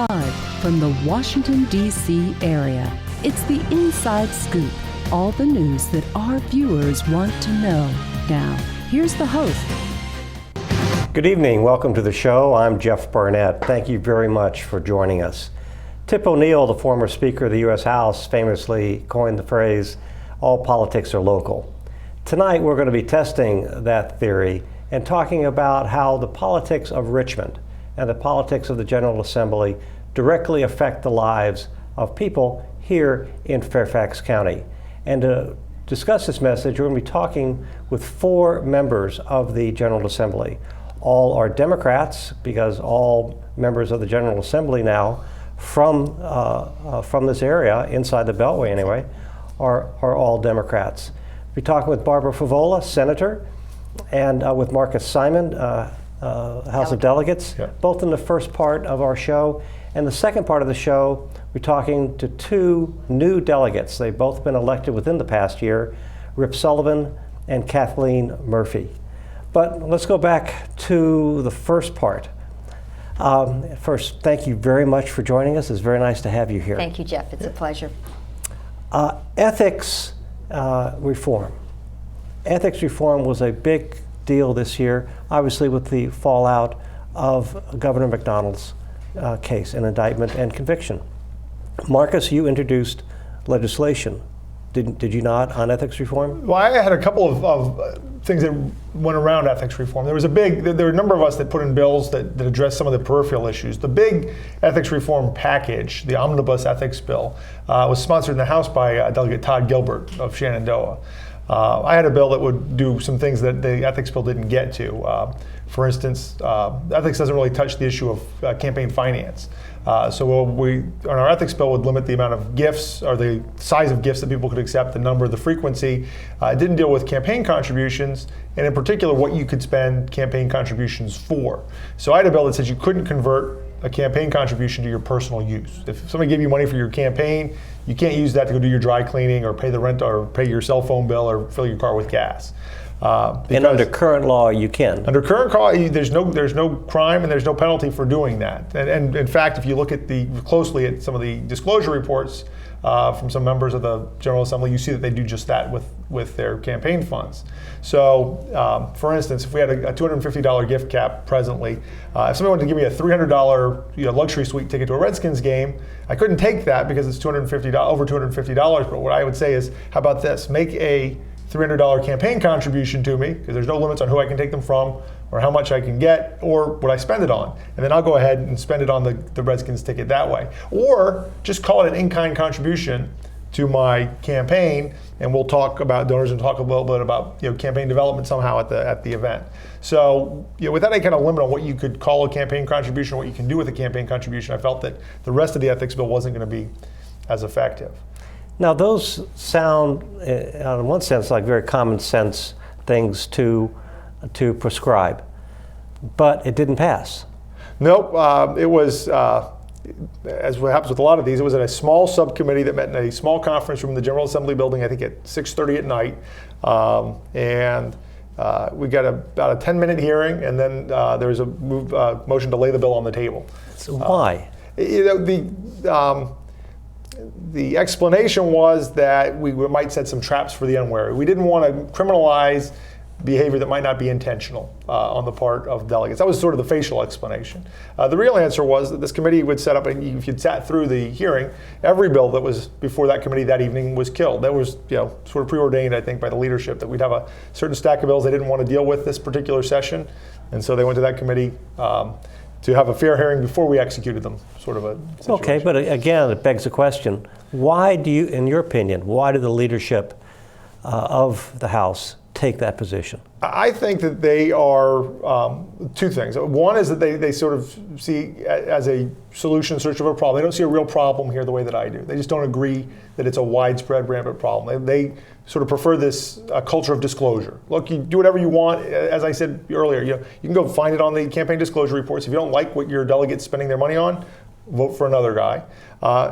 Live from the Washington, D.C. area, it's the Inside Scoop. All the news that our viewers want to know. Now, here's the host. Good evening. Welcome to the show. I'm Jeff Barnett. Thank you very much for joining us. Tip O'Neill, the former Speaker of the U.S. House, famously coined the phrase, "all politics are local." Tonight, we're going to be testing that theory and talking about how the politics of Richmond and the politics of the General Assembly directly affect the lives of people here in Fairfax County. And to discuss this message, we're going to be talking with 4 members of the General Assembly. All are Democrats, because all members of the General Assembly now from this area, inside the Beltway anyway, are all Democrats. We'll be talking with Barbara Favola, Senator, and with Marcus Simon, House of Delegates, both in the first part of our show. And the second part of the show, we're talking to 2 new delegates. They've both been elected within the past year, Sullivan and Kathleen Murphy. But let's go back to the first part. First, thank you very much for joining us. It's very nice to have you here. Thank you, Jeff. It's a pleasure. Ethics reform. Ethics reform was a big deal this year, obviously with the fallout of Governor McDonald's case, an indictment and conviction. Marcus, you introduced legislation, did you not, on ethics reform? Well, I had a couple of things that went around ethics reform. There were a number of us that put in bills that addressed some of the peripheral issues. The big ethics reform package, the omnibus ethics bill, was sponsored in the House by Delegate Todd Gilbert of Shenandoah. I had a bill that would do some things that the ethics bill didn't get to. For instance, ethics doesn't really touch the issue of campaign finance. So we, on our ethics bill, would limit the amount of gifts or the size of gifts that people could accept, the number, the frequency. It didn't deal with campaign contributions, and in particular, what you could spend campaign contributions for. So I had a bill that says you couldn't convert a campaign contribution to your personal use. If somebody gave you money for your campaign, you can't use that to go do your dry cleaning or pay the rent or pay your cell phone bill or fill your car with gas. And under current law, you can. Under current law, there's no crime and there's no penalty for doing that. And in fact, if you look at closely at some of the disclosure reports from some members of the General Assembly, you see that they do just that with their campaign funds. So, for instance, if we had a $250 gift cap presently, if somebody wanted to give me a $300 luxury suite ticket to a Redskins game, I couldn't take that because it's over $250. But what I would say is, how about this? Make a $300 campaign contribution to me, because there's no limits on who I can take them from or how much I can get or what I spend it on. And then I'll go ahead and spend it on the Redskins ticket that way. Or just call it an in-kind contribution to my campaign, and we'll talk about donors and talk a little bit about campaign development somehow at the event. So without any kind of limit on what you could call a campaign contribution or what you can do with a campaign contribution, I felt that the rest of the ethics bill wasn't going to be as effective. Now, those sound, in one sense, like very common sense things to prescribe, but it didn't pass. Nope, it was, as what happens with a lot of these, it was in a small subcommittee that met in a small conference room in the General Assembly building, I think at 6:30 at night, and we got about a 10-minute hearing, and then there was a motion to lay the bill on the table. So why? The explanation was that we might set some traps for the unwary. We didn't want to criminalize behavior that might not be intentional on the part of delegates. That was sort of the facial explanation. The real answer was that this committee would set up, and if you'd sat through the hearing, every bill that was before that committee that evening was killed. That was sort of preordained, I think, by the leadership that we'd have a certain stack of bills they didn't want to deal with this particular session, and so they went to that committee to have a fair hearing before we executed them, sort of a situation. Okay, but again, it begs the question, why do you, in your opinion, why did the leadership of the House take that position? I think that they are 2 things. One is that they sort of see as a solution in search of a problem. They don't see a real problem here the way that I do. They just don't agree that it's a widespread, rampant problem. They sort of prefer this culture of disclosure. Look, you do whatever you want. As I said earlier, you can go find it on the campaign disclosure reports. If you don't like what your delegate's spending their money on, vote for another guy.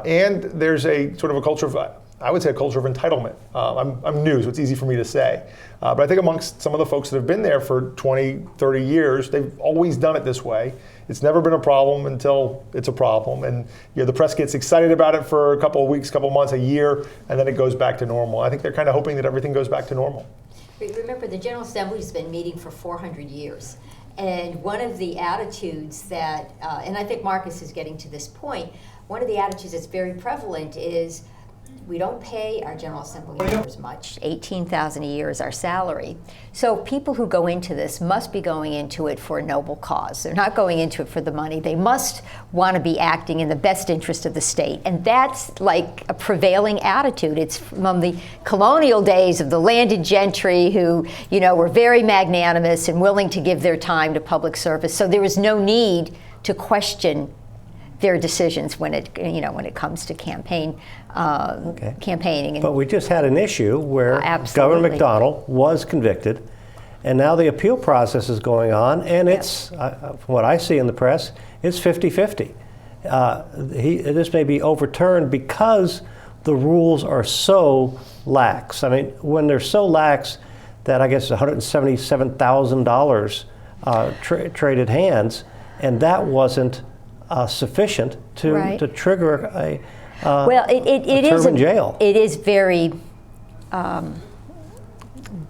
And there's a sort of a culture of I would say a culture of entitlement. I'm new, so it's easy for me to say. But I think amongst some of the folks that have been there for 20, 30 years, they've always done it this way. It's never been a problem until it's a problem. And the press gets excited about it for a couple of weeks, couple of months, a year, and then it goes back to normal. I think they're kind of hoping that everything goes back to normal. Remember, the General Assembly's been meeting for 400 years. And one of the attitudes that, and I think Marcus is getting to this point, one of the attitudes that's very prevalent is we don't pay our General Assembly members much. $18,000 a year is our salary. So people who go into this must be going into it for a noble cause. They're not going into it for the money. They must want to be acting in the best interest of the state. And that's like a prevailing attitude. It's from the colonial days of the landed gentry who, were very magnanimous and willing to give their time to public service. So there is no need to question their decisions when it comes to campaigning. But we just had an issue where Absolutely. Governor McDonnell was convicted, and now the appeal process is going on, and it's, from what I see in the press, it's 50-50. This may be overturned because the rules are so lax. I mean, when they're so lax that I guess $177,000 traded hands, and that wasn't sufficient to trigger a term in jail. It is very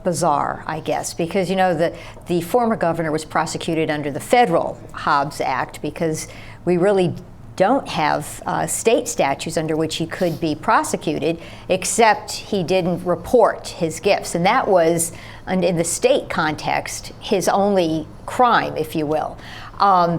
bizarre, I guess, because the former governor was prosecuted under the federal Hobbs Act because we really don't have state statutes under which he could be prosecuted, except he didn't report his gifts, and that was, in the state context, his only crime, if you will.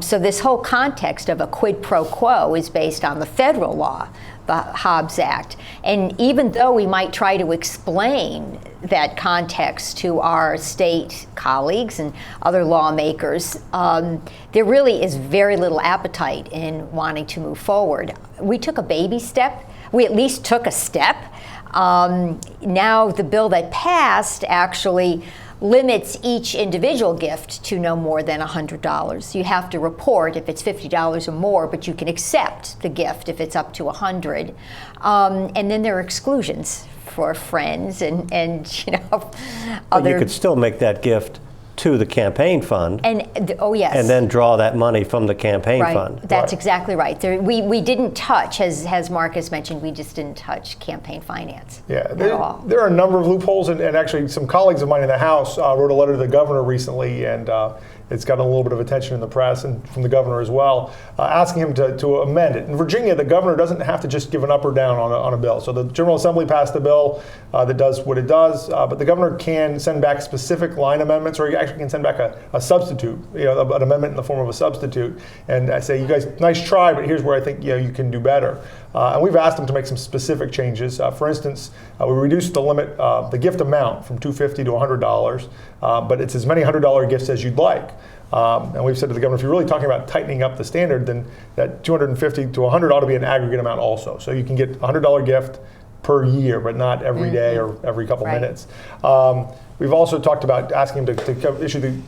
So this whole context of a quid pro quo is based on the federal law, the Hobbs Act. And even though we might try to explain that context to our state colleagues and other lawmakers, there really is very little appetite in wanting to move forward. We took a baby step. We at least took a step. Now the bill that passed actually limits each individual gift to no more than $100. You have to report if it's $50 or more, but you can accept the gift if it's up to $100. And then there are exclusions for friends and But other. you could still make that gift to the campaign fund. Yes. And then draw that money from the campaign fund. That's exactly right. We didn't touch, as Marcus mentioned, we just didn't touch campaign finance at all. There are a number of loopholes, and actually some colleagues of mine in the House wrote a letter to the governor recently, and it's gotten a little bit of attention in the press and from the governor as well, asking him to amend it. In Virginia, the governor doesn't have to just give an up or down on a bill. So the General Assembly passed a bill that does what it does, but the governor can send back specific line amendments, or he actually can send back a substitute, an amendment in the form of a substitute. And I say, you guys, nice try, but here's where I think you can do better. And we've asked them to make some specific changes. For instance, we reduced the limit, the gift amount from $250 to $100, but it's as many $100 gifts as you'd like. And we've said to the governor, if you're really talking about tightening up the standard, then that $250 to $100 ought to be an aggregate amount also. So you can get a $100 gift per year, but not every day or every couple minutes. We've also talked about asking him to issue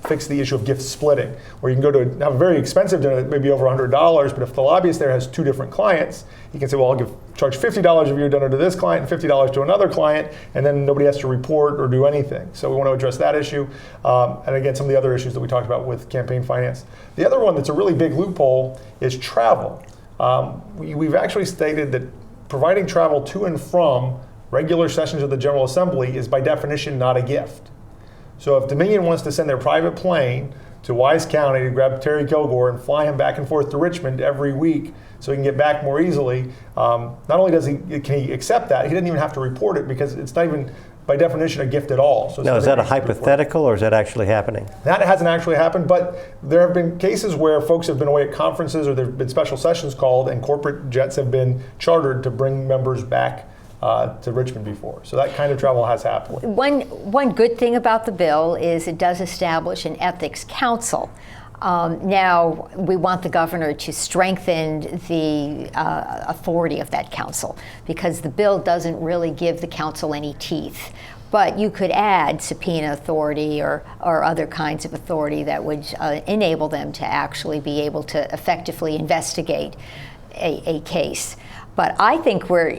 fix the issue of gift splitting, where you can go to have a very expensive dinner that may be over $100, but if the lobbyist there has two different clients, he can say, well, I'll charge $50 of your dinner to this client and $50 to another client, and then nobody has to report or do anything. So we want to address that issue. And again, some of the other issues that we talked about with campaign finance. The other one that's a really big loophole is travel. We've actually stated that providing travel to and from regular sessions of the General Assembly is by definition not a gift. So if Dominion wants to send their private plane to Wise County to grab Terry Kilgore and fly him back and forth to Richmond every week so he can get back more easily, not only can he accept that, he doesn't even have to report it because it's not even by definition a gift at all. So now, is that a hypothetical or is that actually happening? That hasn't actually happened, but there have been cases where folks have been away at conferences or there have been special sessions called and corporate jets have been chartered to bring members back to Richmond before. So that kind of travel has happened. One good thing about the bill is it does establish an ethics council. Now, we want the governor to strengthen the authority of that council because the bill doesn't really give the council any teeth. But you could add subpoena authority or other kinds of authority that would enable them to actually be able to effectively investigate a case. But I think we're,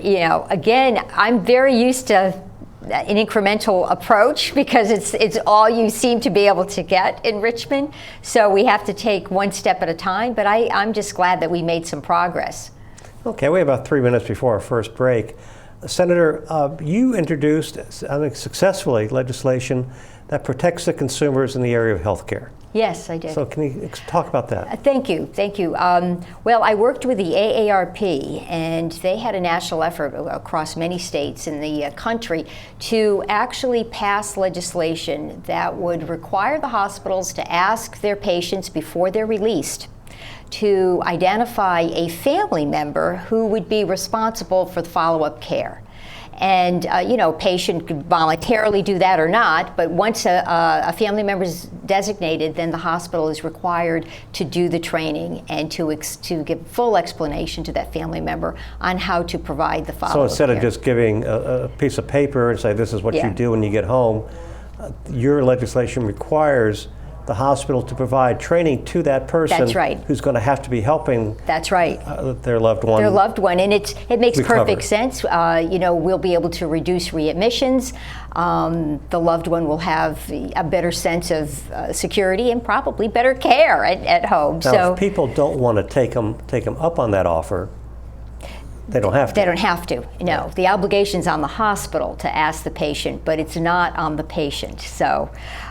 again, I'm very used to an incremental approach because it's all you seem to be able to get in Richmond. So we have to take one step at a time, but I'm just glad that we made some progress. Okay, we have about 3 minutes before our first break. Senator, you introduced, I think successfully, legislation that protects the consumers in the area of health care. Yes, I did. So can you talk about that? Thank you. Well, I worked with the AARP, and they had a national effort across many states in the country to actually pass legislation that would require the hospitals to ask their patients before they're released to identify a family member who would be responsible for the follow-up care. And, a patient could voluntarily do that or not, but once a family member is designated, then the hospital is required to do the training and to give full explanation to that family member on how to provide the follow-up So instead care. of just giving a piece of paper and say, this is what you do when you get home, your legislation requires the hospital to provide training to that person. That's right. Who's going to have to be helping. That's right. Their loved one. Their loved one, and it makes recover. perfect sense. We'll be able to reduce readmissions. The loved one will have a better sense of security and probably better care at home. Now, if people don't want to take them up on that offer, they don't have to. They don't have to. No, the obligation's on the hospital to ask the patient, but it's not on the patient. So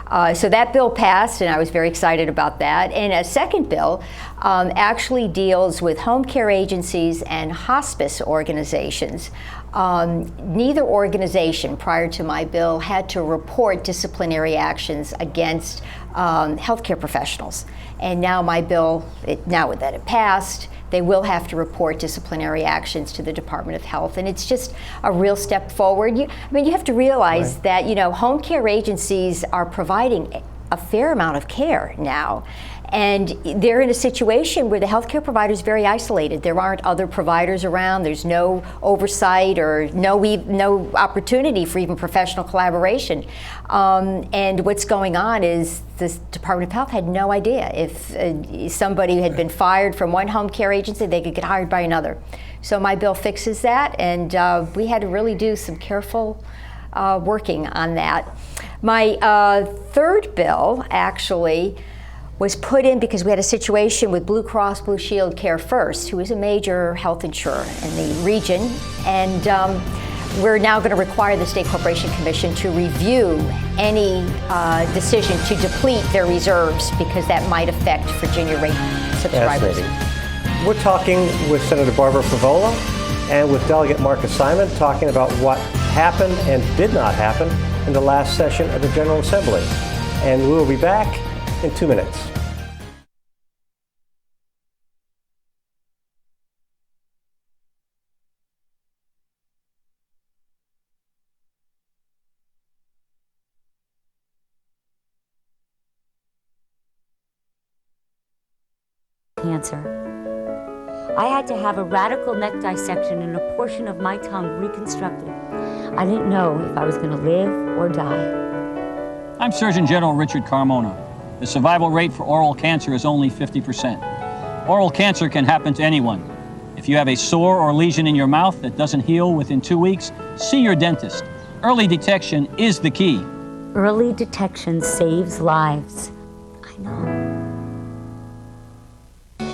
that bill passed, and I was very excited about that. And a second bill actually deals with home care agencies and hospice organizations. Neither organization prior to my bill had to report disciplinary actions against healthcare professionals. And now my bill, now that it passed, they will have to report disciplinary actions to the Department of Health, and it's just a real step forward. You have to realize that home care agencies are providing a fair amount of care now, and they're in a situation where the healthcare provider is very isolated. There aren't other providers around. There's no oversight or no opportunity for even professional collaboration. And what's going on is the Department of Health had no idea if somebody had been fired from one home care agency, they could get hired by another. So my bill fixes that, and we had to really do some careful working on that. My third bill actually was put in because we had a situation with Blue Cross Blue Shield Care First, who is a major health insurer in the region, and we're now going to require the State Corporation Commission to review any decision to deplete their reserves because that might affect Virginia rate subscribers. We're talking with Senator Barbara Favola and with Delegate Marcus Simon, talking about what happened and did not happen in the last session of the General Assembly. And we will be back in 2 minutes. Cancer. I had to have a radical neck dissection and a portion of my tongue reconstructed. I didn't know if I was going to live or die. I'm Surgeon General Richard Carmona. The survival rate for oral cancer is only 50%. Oral cancer can happen to anyone. If you have a sore or lesion in your mouth that doesn't heal within 2 weeks, see your dentist. Early detection is the key. Early detection saves lives. I know.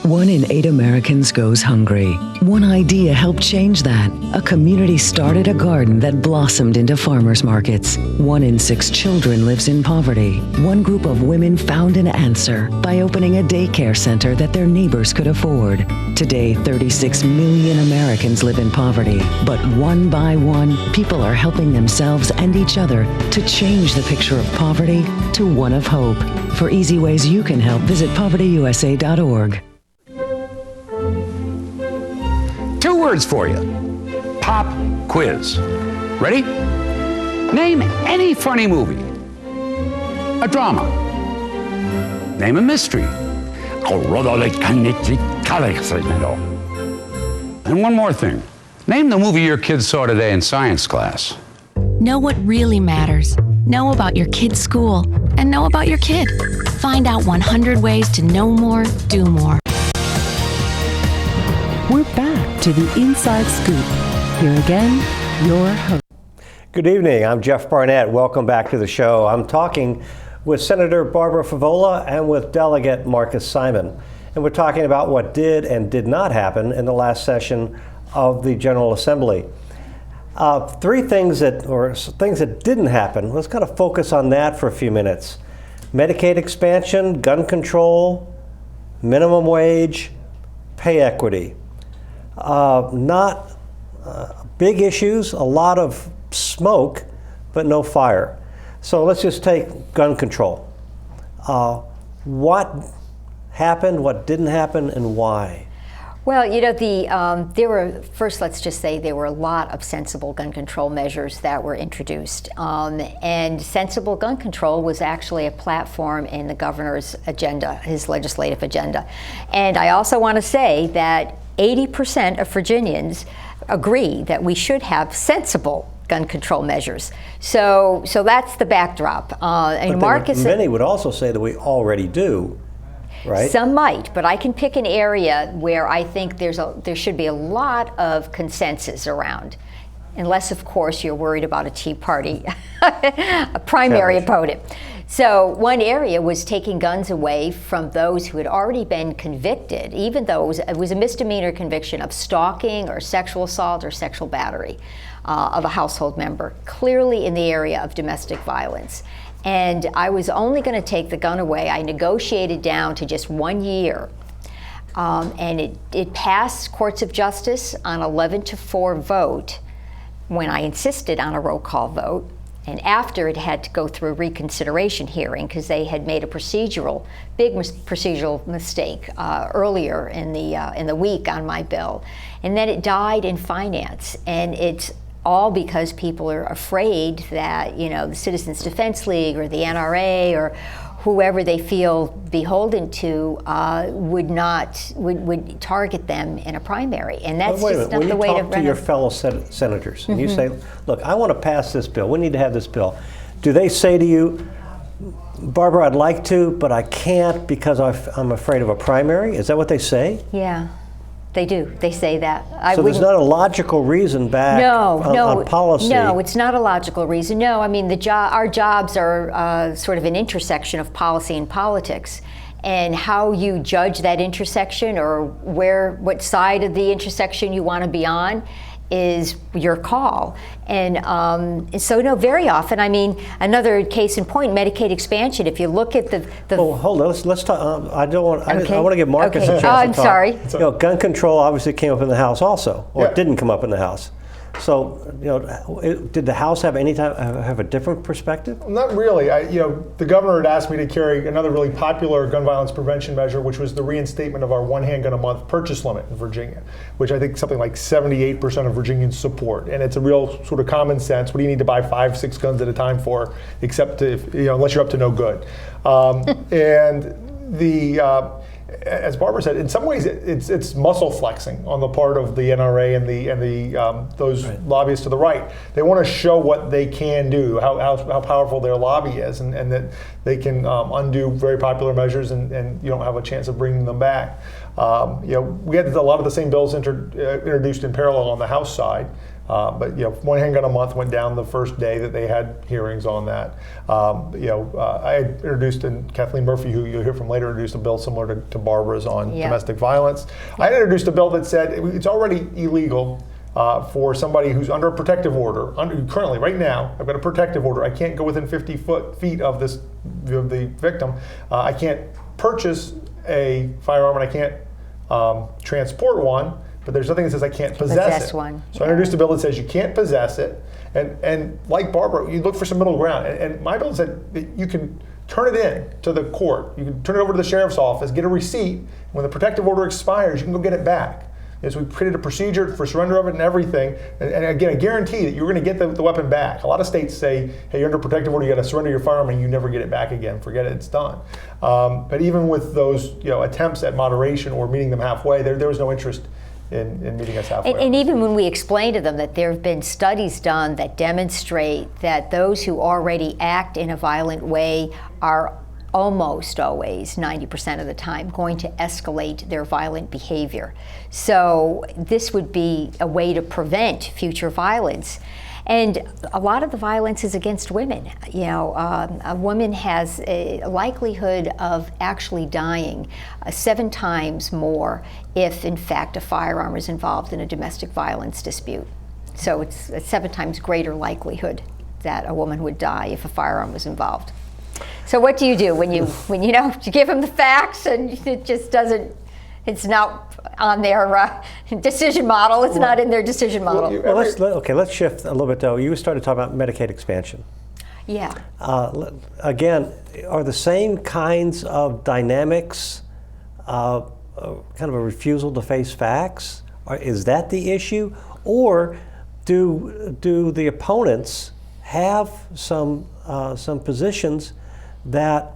1 in 8 Americans goes hungry. One idea helped change that. A community started a garden that blossomed into farmers markets. 1 in 6 children lives in poverty. One group of women found an answer by opening a daycare center that their neighbors could afford. Today, 36 million Americans live in poverty. But one by one, people are helping themselves and each other to change the picture of poverty to one of hope. For easy ways you can help, visit povertyusa.org. 2 words for you. Pop quiz. Ready? Name any funny movie. A drama. Name a mystery. And one more thing. Name the movie your kids saw today in science class. Know what really matters. Know about your kid's school. And know about your kid. Find out 100 ways to know more, do more. We're back to the Inside Scoop. Here again, your host. Good evening. I'm Jeff Barnett. Welcome back to the show. I'm talking with Senator Barbara Favola and with Delegate Marcus Simon. And we're talking about what did and did not happen in the last session of the General Assembly. Three things that didn't happen. Let's kind of focus on that for a few minutes. Medicaid expansion, gun control, minimum wage, pay equity. Not big issues, a lot of smoke, but no fire. So let's just take gun control. What happened, what didn't happen, and why? Well, you know, let's just say there were a lot of sensible gun control measures that were introduced. And sensible gun control was actually a platform in the governor's agenda, his legislative agenda. And I also want to say that 80% of Virginians agree that we should have sensible gun control measures. So that's the backdrop. And Marcus, many would also say that we already do. Right. Some might, but I can pick an area where I think there should be a lot of consensus around, unless, of course, you're worried about a Tea Party a primary opponent. So one area was taking guns away from those who had already been convicted, even though it was a misdemeanor conviction of stalking or sexual assault or sexual battery of a household member, clearly in the area of domestic violence. And I was only going to take the gun away. I negotiated down to just 1 year. And it passed courts of justice on 11-4 vote when I insisted on a roll call vote. And after it had to go through a reconsideration hearing because they had made a big procedural mistake earlier in the week on my bill. And then it died in finance. And it's all because people are afraid that, you know, the Citizens Defense League or the NRA or whoever they feel beholden to would target them in a primary, and that's just not the way to run. When you talk to your fellow senators and you say, "Look, I want to pass this bill. We need to have this bill," do they say to you, "Barbara, I'd like to, but I can't because I'm afraid of a primary"? Is that what they say? Yeah. They do. They say that. So there's not a logical reason back on policy? No, it's not a logical reason. No, I mean, our jobs are sort of an intersection of policy and politics. And how you judge that intersection or what side of the intersection you want to be on is your call. And so, no, very often, I mean, another case in point, Medicaid expansion, if you look at the Oh, hold on, let's talk, I want to give Marcus a chance to talk. I'm sorry. You know, gun control obviously came up in the House also, or it didn't come up in the House. So, you know, did the House have a different perspective? Not really. The governor had asked me to carry another really popular gun violence prevention measure, which was the reinstatement of our one handgun a month purchase limit in Virginia, which I think something like 78% of Virginians support. And it's a real sort of common sense. What do you need to buy 5-6 guns at a time for, except unless you're up to no good? As Barbara said, in some ways it's muscle flexing on the part of the NRA and those lobbyists to the right. They want to show what they can do, how powerful their lobby is, and that they can undo very popular measures, and you don't have a chance of bringing them back. We had a lot of the same bills introduced in parallel on the House side. But one handgun a month went down the first day that they had hearings on that. I had introduced, and Kathleen Murphy, who you'll hear from later, introduced a bill similar to Barbara's on domestic violence. I had introduced a bill that said it's already illegal for somebody who's under a protective order. Currently, right now, I've got a protective order. I can't go within 50 feet of the victim. I can't purchase a firearm, and I can't transport one. But there's nothing that says I can't possess it. One. So I introduced a bill that says you can't possess it. And like Barbara, you look for some middle ground. And my bill said that you can turn it in to the court. You can turn it over to the sheriff's office, get a receipt. When the protective order expires, you can go get it back. And so we created a procedure for surrender of it and everything. And again, I guarantee that you're going to get the weapon back. A lot of states say, hey, you're under protective order, you got to surrender your firearm and you never get it back again. Forget it, it's done. But even with those attempts at moderation or meeting them halfway, there was no interest in meeting us halfway. And even when we explain to them that there have been studies done that demonstrate that those who already act in a violent way are almost always, 90% of the time, going to escalate their violent behavior. So this would be a way to prevent future violence. And a lot of the violence is against women. You know, a woman has a likelihood of actually dying 7 times more if, in fact, a firearm is involved in a domestic violence dispute. So it's a 7 times greater likelihood that a woman would die if a firearm was involved. So what do you do when you give them the facts and it just doesn't? It's not on their decision model. It's not in their decision model. Well, let's shift a little bit though. You started talking about Medicaid expansion. Yeah. Again, are the same kinds of dynamics kind of a refusal to face facts? Is that the issue, or do the opponents have some positions that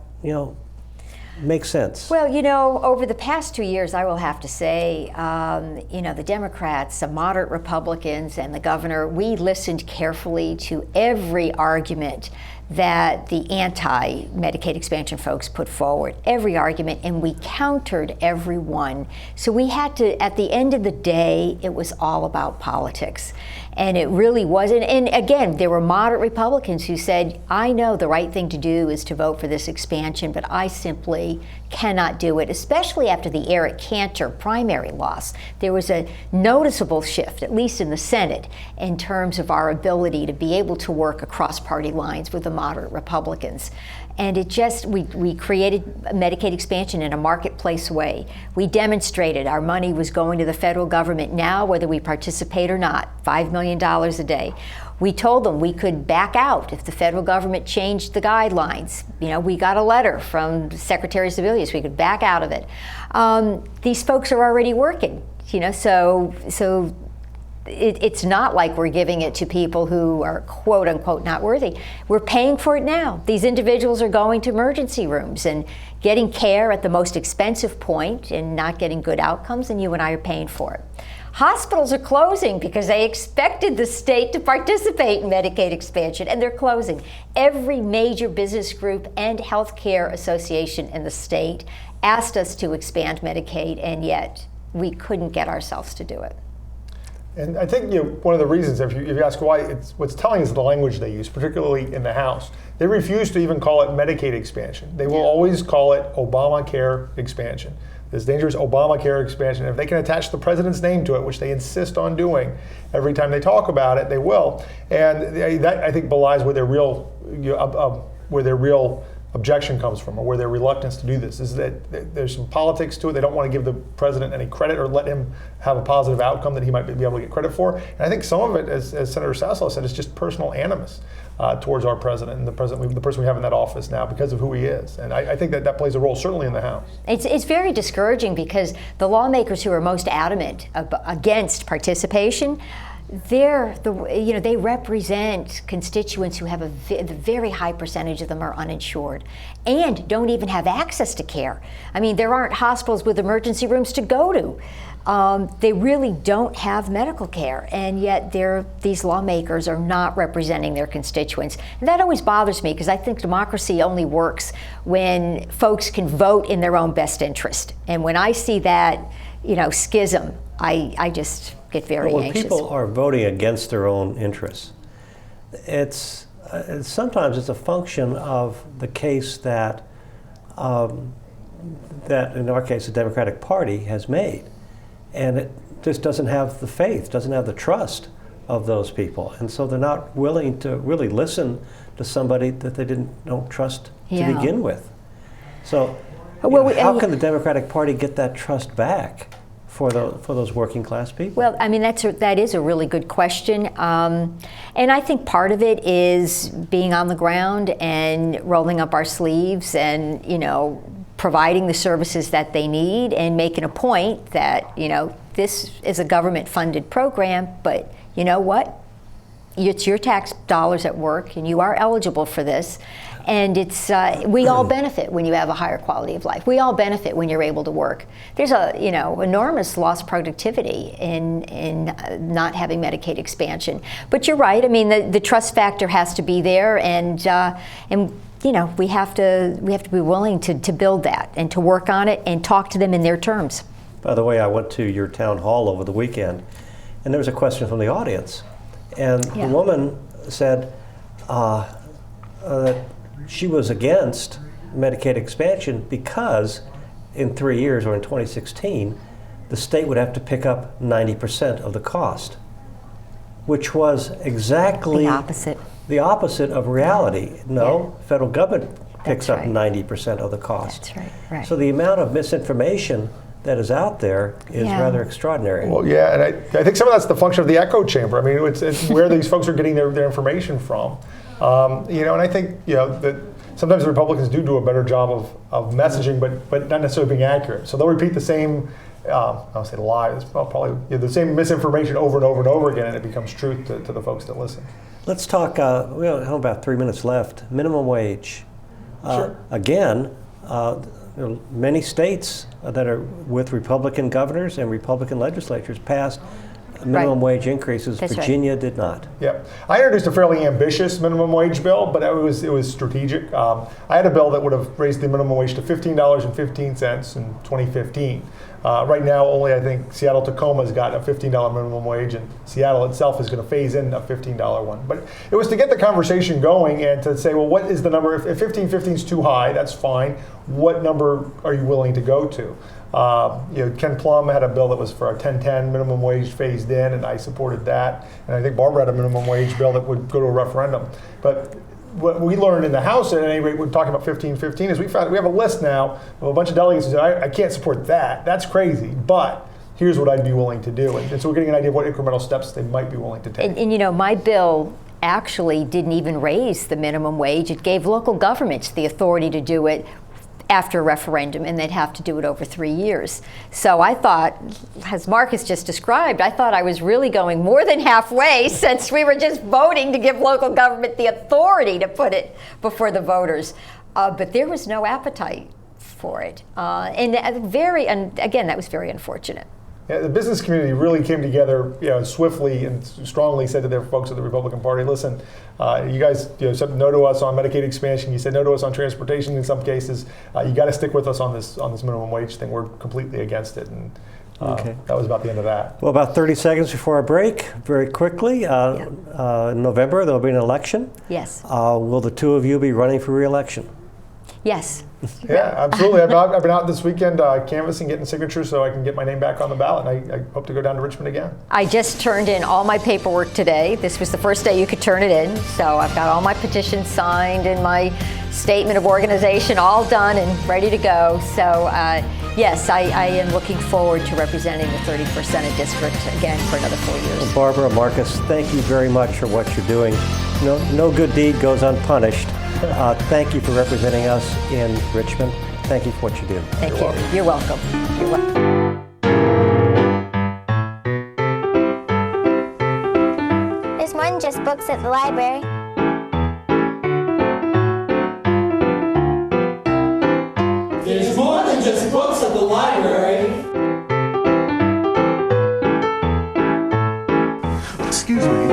make sense? Well, over the past 2 years, I will have to say, the Democrats, the moderate Republicans, and the governor, we listened carefully to every argument that the anti-Medicaid expansion folks put forward, every argument, and we countered every one. So we had to, at the end of the day, it was all about politics. And it really wasn't. And again, there were moderate Republicans who said, I know the right thing to do is to vote for this expansion, but I simply cannot do it, especially after the Eric Cantor primary loss. There was a noticeable shift, at least in the Senate, in terms of our ability to be able to work across party lines with the moderate Republicans. And it just, we created Medicaid expansion in a marketplace way. We demonstrated our money was going to the federal government now, whether we participate or not, $5 million a day. We told them we could back out if the federal government changed the guidelines. We got a letter from the Secretary of Civilians, we could back out of it. These folks are already working, so it's not like we're giving it to people who are quote unquote not worthy. We're paying for it now. These individuals are going to emergency rooms and getting care at the most expensive point and not getting good outcomes, and you and I are paying for it. Hospitals are closing because they expected the state to participate in Medicaid expansion, and they're closing. Every major business group and healthcare association in the state asked us to expand Medicaid, and yet we couldn't get ourselves to do it. And I think one of the reasons, if you ask why, what's telling is the language they use, particularly in the House. They refuse to even call it Medicaid expansion. They will always call it Obamacare expansion. This dangerous Obamacare expansion. If they can attach the president's name to it, which they insist on doing every time they talk about it, they will. And that, I think, belies where their real objection comes from, or where their reluctance to do this is that there's some politics to it. They don't want to give the president any credit or let him have a positive outcome that he might be able to get credit for. And I think some of it, as Senator Saslow said, is just personal animus towards our president and the person we have in that office now because of who he is. And I think that plays a role, certainly in the House. It's very discouraging because the lawmakers who are most adamant against participation, they represent constituents who have a very high percentage of them are uninsured and don't even have access to care. I mean, there aren't hospitals with emergency rooms to go to. They really don't have medical care, and yet these lawmakers are not representing their constituents. And that always bothers me because I think democracy only works when folks can vote in their own best interest. And when I see that, schism, I just get very anxious. When people are voting against their own interests, sometimes it's a function of the case that in our case the Democratic Party has made, and it just doesn't have the faith, doesn't have the trust of those people, and so they're not willing to really listen to somebody that they don't trust to begin with. So, how can the Democratic Party get that trust back for those working class people? Well, I mean, that is a really good question. And I think part of it is being on the ground and rolling up our sleeves and, providing the services that they need and making a point that, this is a government-funded program, but you know what? It's your tax dollars at work and you are eligible for this. And we all benefit when you have a higher quality of life. We all benefit when you're able to work. There's enormous loss of productivity in not having Medicaid expansion. But you're right. I mean, the trust factor has to be there, and we have to be willing to build that and to work on it and talk to them in their terms. By the way, I went to your town hall over the weekend, and there was a question from the audience, and the woman said that she was against Medicaid expansion because in 3 years, or in 2016, the state would have to pick up 90% of the cost, which was exactly the opposite of reality. No, federal government picks up 90% of the cost. That's right. So the amount of misinformation that is out there is rather extraordinary. Well, yeah, and I think some of that's the function of the echo chamber. I mean, it's where these folks are getting their information from. And I think that sometimes the Republicans do a better job of messaging, but not necessarily being accurate. So they'll repeat the same, I'll say lies, probably the same misinformation over and over and over again, and it becomes truth to the folks that listen. Let's talk, we have about 3 minutes left, minimum wage. Sure. Again, there are many states that are with Republican governors and Republican legislatures passed minimum wage increases. That's Virginia did not. Yeah, I introduced a fairly ambitious minimum wage bill, but it was strategic. I had a bill that would have raised the minimum wage to $15.15 in 2015. Right now, only I think Seattle-Tacoma's got a $15 minimum wage, and Seattle itself is going to phase in a $15 one. But it was to get the conversation going and to say, well, what is the number? If $15.15 is too high, that's fine. What number are you willing to go to? Ken Plum had a bill that was for a 10-10 minimum wage phased in, and I supported that. And I think Barbara had a minimum wage bill that would go to a referendum. But what we learned in the House, at any rate, we're talking about 15-15, is we have a list now of a bunch of delegates who said, I can't support that. That's crazy. But here's what I'd be willing to do. And so we're getting an idea of what incremental steps they might be willing to take. And my bill actually didn't even raise the minimum wage. It gave local governments the authority to do it after a referendum, and they'd have to do it over 3 years. So I thought, as Marcus just described, I thought I was really going more than halfway, since we were just voting to give local government the authority to put it before the voters. But there was no appetite for it. And again, that was very unfortunate. Yeah, the business community really came together, swiftly and strongly said to their folks at the Republican Party, listen, you guys said no to us on Medicaid expansion, you said no to us on transportation in some cases, you got to stick with us on this minimum wage thing. We're completely against it. And that was about the end of that. Well, about 30 seconds before our break, very quickly, in November there will be an election. Yes. Will the two of you be running for re-election? Yes. Yeah, absolutely. I've been out this weekend canvassing, getting signatures so I can get my name back on the ballot, and I hope to go down to Richmond again. I just turned in all my paperwork today. This was the first day you could turn it in, so I've got all my petitions signed and my statement of organization all done and ready to go. So yes, I am looking forward to representing the 30% of district again for another 4 years. Well, Barbara, Marcus, thank you very much for what you're doing. No good deed goes unpunished. Thank you for representing us in Richmond. Thank you for what you do. Thank you. You're welcome. You're welcome. There's more than just books at the library. There's more than just books at the library. Excuse me.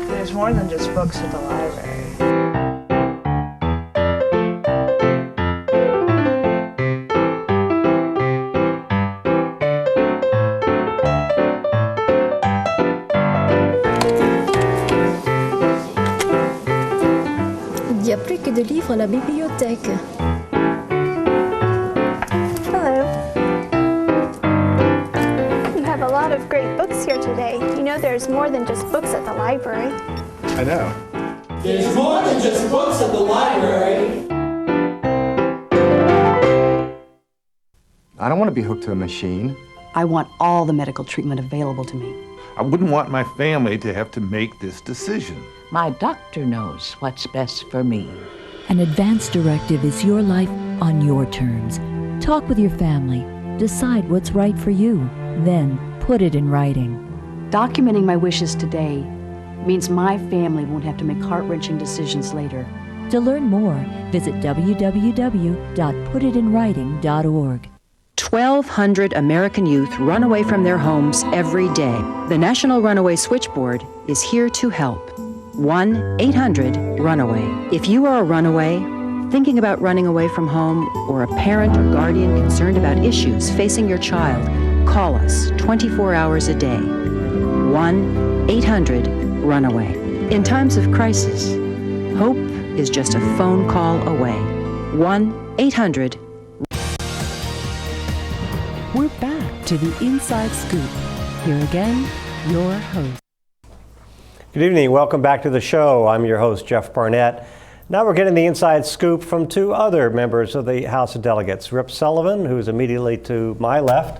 There's more than just books at the library. Il y a plus que de livres à la bibliothèque. Hello. You have a lot of great books here today. You know there's more than just books at the library. I know. There's more than just books at the library. I don't want to be hooked to a machine. I want all the medical treatment available to me. I wouldn't want my family to have to make this decision. My doctor knows what's best for me. An advance directive is your life on your terms. Talk with your family. Decide what's right for you. Then put it in writing. Documenting my wishes today means my family won't have to make heart-wrenching decisions later. To learn more, visit www.putitinwriting.org. 1,200 American youth run away from their homes every day. The National Runaway Switchboard is here to help. 1-800-RUNAWAY. If you are a runaway, thinking about running away from home, or a parent or guardian concerned about issues facing your child, call us 24 hours a day. 1-800-RUNAWAY. In times of crisis, hope is just a phone call away. 1-800. We're back to the Inside Scoop. Here again, your host. Good evening. Welcome back to the show. I'm your host, Jeff Barnett. Now we're getting the inside scoop from two other members of the House of Delegates. Rip Sullivan, who's immediately to my left,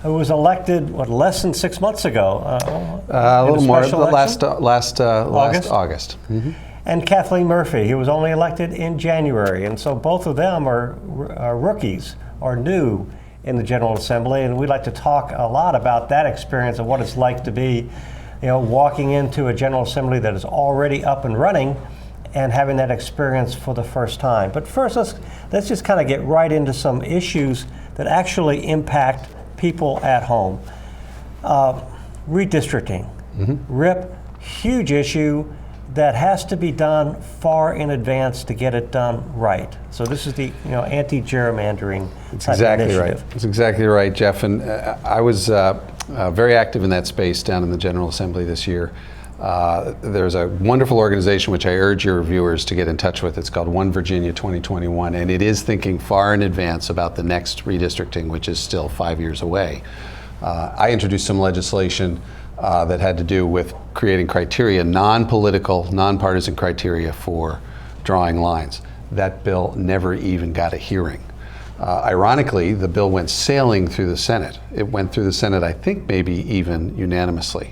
who was elected, less than 6 months ago? A little more, last August. Mm-hmm. And Kathleen Murphy, who was only elected in January. And so both of them are rookies, or new in the General Assembly. And we'd like to talk a lot about that experience of what it's like to be walking into a General Assembly that is already up and running and having that experience for the first time. But first, let's just kind of get right into some issues that actually impact people at home. Redistricting. Mm-hmm. Rip, huge issue that has to be done far in advance to get it done right. So this is the anti-gerrymandering exactly right. That's exactly right, Jeff. And I was very active in that space down in the General Assembly this year. There's a wonderful organization which I urge your viewers to get in touch with. It's called One Virginia 2021, and it is thinking far in advance about the next redistricting, which is still 5 years away. I introduced some legislation that had to do with creating criteria, non-political, non-partisan criteria for drawing lines. That bill never even got a hearing. Ironically, the bill went sailing through the Senate. It went through the Senate, I think, maybe even unanimously.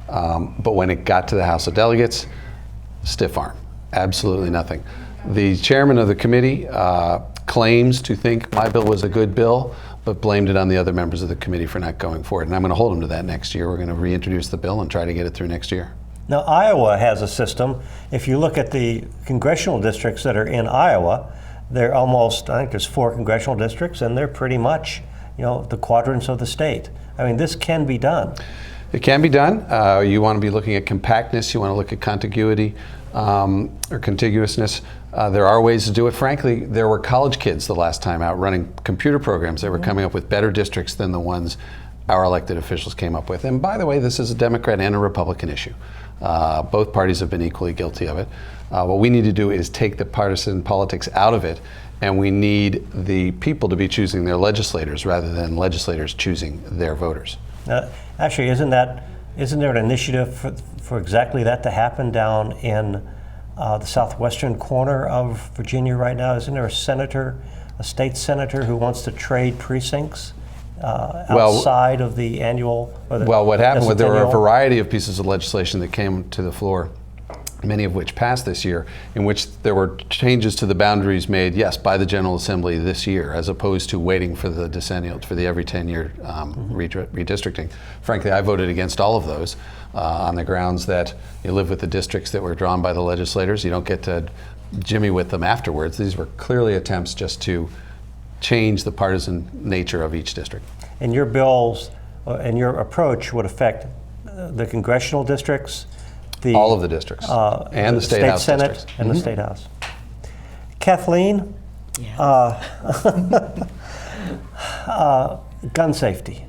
But when it got to the House of Delegates, stiff arm, absolutely nothing. The chairman of the committee claims to think my bill was a good bill, but blamed it on the other members of the committee for not going forward. And I'm going to hold him to that next year. We're going to reintroduce the bill and try to get it through next year. Now, Iowa has a system. If you look at the congressional districts that are in Iowa, they're almost, I think there's 4 congressional districts, and they're pretty much, the quadrants of the state. I mean, this can be done. It can be done. You want to be looking at compactness. You want to look at contiguity or contiguousness. There are ways to do it. Frankly, there were college kids the last time out running computer programs that were coming up with better districts than the ones our elected officials came up with. And by the way, this is a Democrat and a Republican issue. Both parties have been equally guilty of it. What we need to do is take the partisan politics out of it, and we need the people to be choosing their legislators rather than legislators choosing their voters. Actually, isn't there an initiative for exactly that to happen down in the southwestern corner of Virginia right now? Isn't there a state senator who wants to trade precincts outside of the annual? Well, what happened was there were a variety of pieces of legislation that came to the floor, many of which passed this year, in which there were changes to the boundaries made, yes, by the General Assembly this year, as opposed to waiting for the decennial, for the every 10-year redistricting. Frankly, I voted against all of those on the grounds that you live with the districts that were drawn by the legislators. You don't get to jimmy with them afterwards. These were clearly attempts just to change the partisan nature of each district. And your bills and your approach would affect the congressional districts, all of the districts, and the State House Senate districts. And the State House. Kathleen, gun safety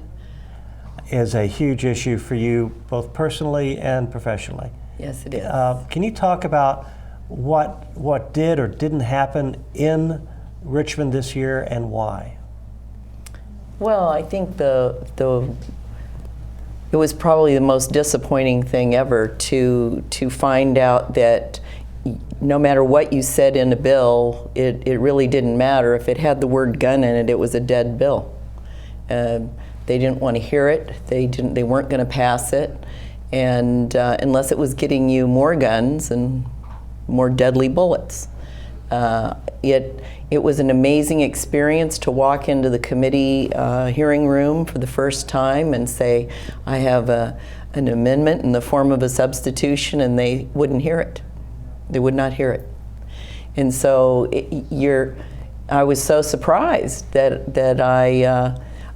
is a huge issue for you, both personally and professionally. Yes, it is. Can you talk about what did or didn't happen in Richmond this year and why? Well, I think it was probably the most disappointing thing ever to find out that no matter what you said in a bill, it really didn't matter. If it had the word gun in it, it was a dead bill. They didn't want to hear it. They weren't going to pass it, and unless it was getting you more guns and more deadly bullets. It was an amazing experience to walk into the committee hearing room for the first time and say, I have an amendment in the form of a substitution, and they wouldn't hear it. They would not hear it. And so I was so surprised that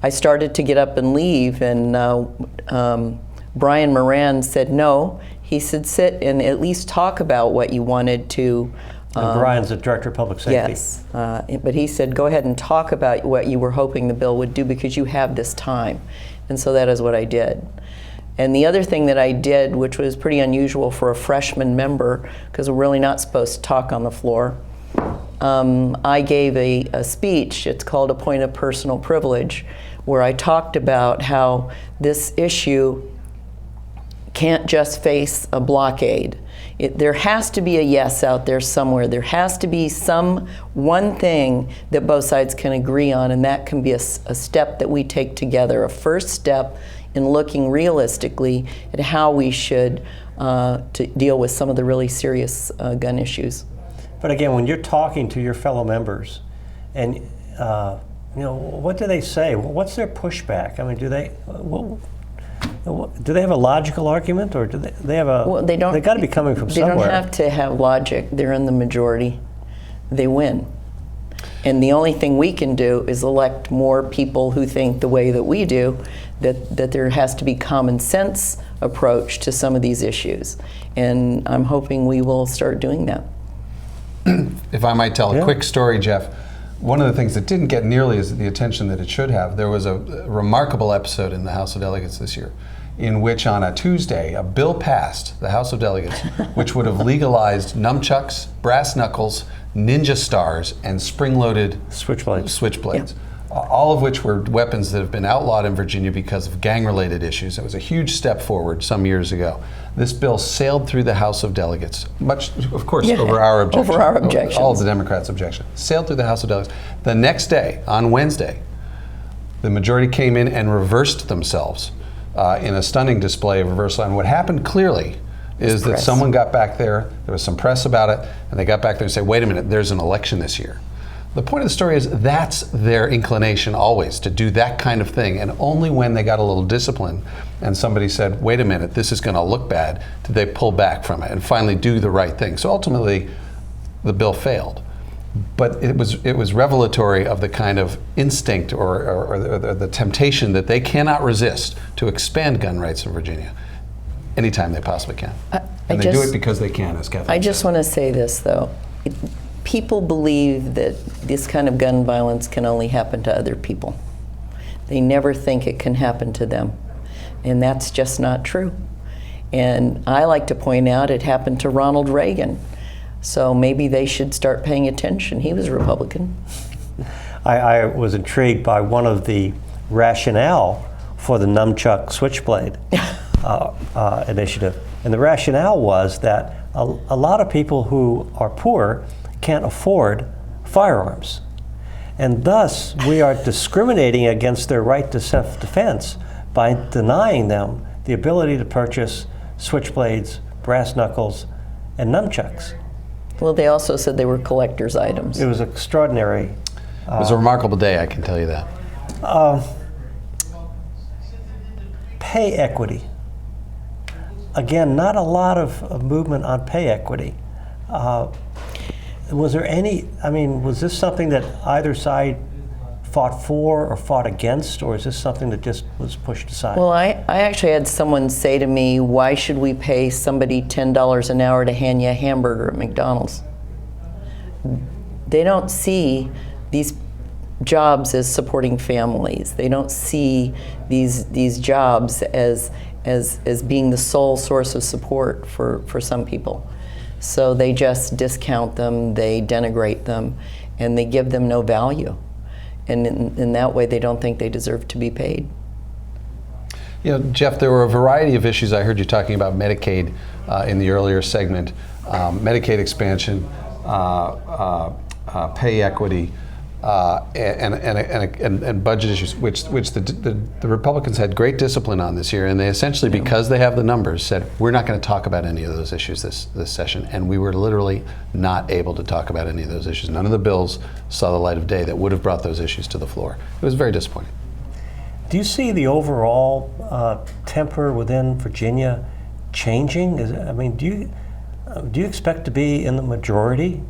I started to get up and leave, and Brian Moran said no. He said, sit and at least talk about what you wanted to. And Brian's the Director of Public Safety. Yes, but he said, go ahead and talk about what you were hoping the bill would do because you have this time. And so that is what I did. And the other thing that I did, which was pretty unusual for a freshman member, because we're really not supposed to talk on the floor, I gave a speech. It's called A Point of Personal Privilege, where I talked about how this issue can't just face a blockade. There has to be a yes out there somewhere. There has to be one thing that both sides can agree on, and that can be a step that we take together, a first step in looking realistically at how we should to deal with some of the really serious gun issues. But again, when you're talking to your fellow members, and what do they say? What's their pushback? I mean, do they have a logical argument, or do they have a? Well, they don't. They got to be coming from somewhere. They don't have to have logic. They're in the majority. They win. And the only thing we can do is elect more people who think the way that we do, that there has to be common sense approach to some of these issues. And I'm hoping we will start doing that. If I might tell a quick story, Jeff, one of the things that didn't get nearly the attention that it should have, there was a remarkable episode in the House of Delegates this year in which on a Tuesday, a bill passed the House of Delegates which would have legalized nunchucks, brass knuckles, ninja stars, and spring-loaded switchblades. All of which were weapons that have been outlawed in Virginia because of gang-related issues. It was a huge step forward some years ago. This bill sailed through the House of Delegates, much, of course, over our objection. Over our objections. All of the Democrats' objection. Sailed through the House of Delegates. The next day, on Wednesday, the majority came in and reversed themselves in a stunning display of reversal. And what happened clearly is that someone got back there was some press about it, and they got back there and said, wait a minute, there's an election this year. The point of the story is that's their inclination always, to do that kind of thing. And only when they got a little discipline and somebody said, wait a minute, this is going to look bad, did they pull back from it and finally do the right thing. So ultimately, the bill failed. But it was revelatory of the kind of instinct or the temptation that they cannot resist to expand gun rights in Virginia anytime they possibly can. And they do it because they can, as Kathleen I just want to say this, though. People believe that this kind of gun violence can only happen to other people. They never think it can happen to them. And that's just not true. And I like to point out it happened to Ronald Reagan. So maybe they should start paying attention. He was a Republican. I was intrigued by one of the rationale for the nunchuck switchblade initiative. And the rationale was that a lot of people who are poor can't afford firearms. And thus, we are discriminating against their right to self-defense by denying them the ability to purchase switchblades, brass knuckles, and nunchucks. Well, they also said they were collector's items. It was extraordinary. It was a remarkable day, I can tell you that. Pay equity. Again, not a lot of movement on pay equity. Was there any, was this something that either side fought for or fought against, or is this something that just was pushed aside? Well, I actually had someone say to me, why should we pay somebody $10 an hour to hand you a hamburger at McDonald's? They don't see these jobs as supporting families. They don't see these jobs as being the sole source of support for some people. So they just discount them, they denigrate them, and they give them no value. And in that way, they don't think they deserve to be paid. You know, Jeff, there were a variety of issues. I heard you talking about Medicaid in the earlier segment, Medicaid expansion, pay equity, and budget issues, which the Republicans had great discipline on this year, and they essentially, because they have the numbers, said we're not going to talk about any of those issues this session, and we were literally not able to talk about any of those issues. None of the bills saw the light of day that would have brought those issues to the floor. It was very disappointing. Do you see the overall temper within Virginia changing? Do you expect to be in the majority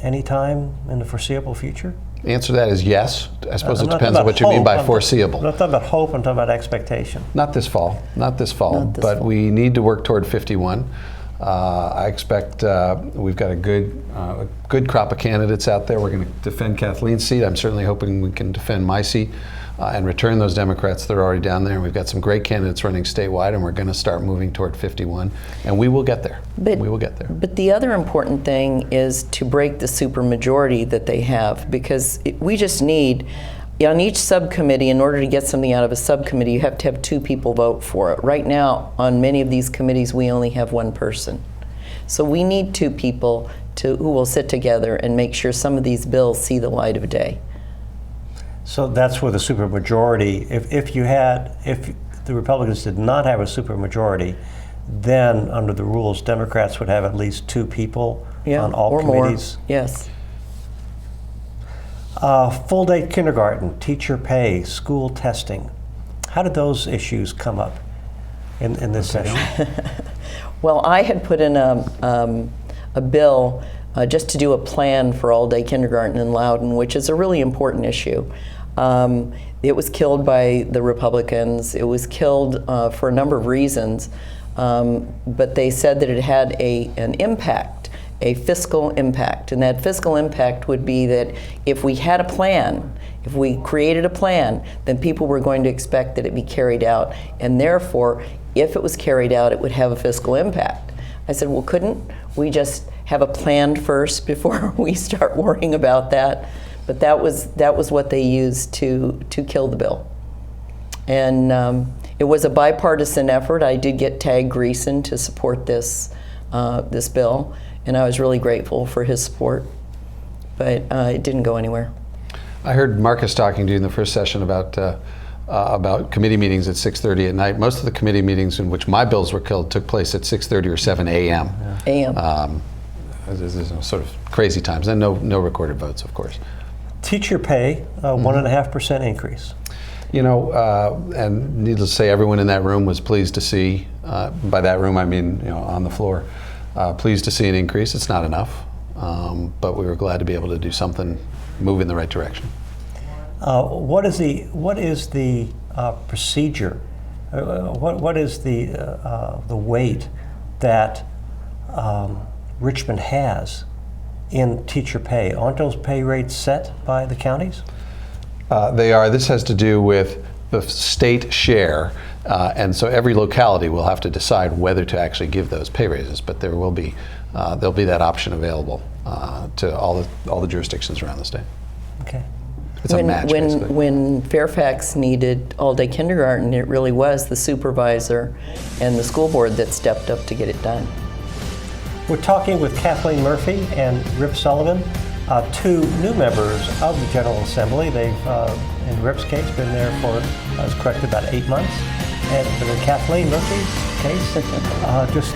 anytime in the foreseeable future? The answer to that is yes. I suppose I'm it not depends on talking what you about mean by hope. foreseeable. I'm not talking about hope, I'm talking about expectation. Not this fall, but we need to work toward 51. I expect we've got a good crop of candidates out there. We're going to defend Kathleen's seat. I'm certainly hoping we can defend my seat and return those Democrats that are already down there. And we've got some great candidates running statewide, and we're going to start moving toward 51. And we will get there. We will get there. But the other important thing is to break the supermajority that they have, because we just need, on each subcommittee, in order to get something out of a subcommittee, you have to have 2 people vote for it. Right now, on many of these committees, we only have 1 person. So we need 2 people who will sit together and make sure some of these bills see the light of day. So that's where the supermajority, if the Republicans did not have a supermajority, then under the rules, Democrats would have at least 2 people on all committees. More. Yes. Full day kindergarten, teacher pay, school testing. How did those issues come up in this session? Well, I had put in a bill just to do a plan for all-day kindergarten in Loudoun, which is a really important issue. It was killed by the Republicans. It was killed for a number of reasons, but they said that it had an impact, a fiscal impact. And that fiscal impact would be that if we had a plan, if we created a plan, then people were going to expect that it be carried out. And therefore, if it was carried out, it would have a fiscal impact. I said, well, couldn't we just have a plan first before we start worrying about that? But that was what they used to kill the bill. And it was a bipartisan effort. I did get Tag Greason to support this bill, and I was really grateful for his support. But it didn't go anywhere. I heard Marcus talking to you in the first session about committee meetings at 6:30 at night. Most of the committee meetings in which my bills were killed took place at 6:30 or 7 a.m. There's sort of crazy times, and no recorded votes, of course. Teacher pay, 1.5% increase. You know, and needless to say, everyone in that room was pleased to see, by that room I mean, on the floor, pleased to see an increase. It's not enough, but we were glad to be able to do something, move in the right direction. What is the procedure? What is the weight that Richmond has in teacher pay? Aren't those pay rates set by the counties? They are. This has to do with the state share, and so every locality will have to decide whether to actually give those pay raises. But there'll be that option available to all the jurisdictions around the state. Okay. It's a match, basically. When Fairfax needed all-day kindergarten, it really was the supervisor and the school board that stepped up to get it done. We're talking with Kathleen Murphy and Rip Sullivan, 2 new members of the General Assembly. They've, in Rip's case, been there for, as corrected, about 8 months. But in Kathleen Murphy's case, just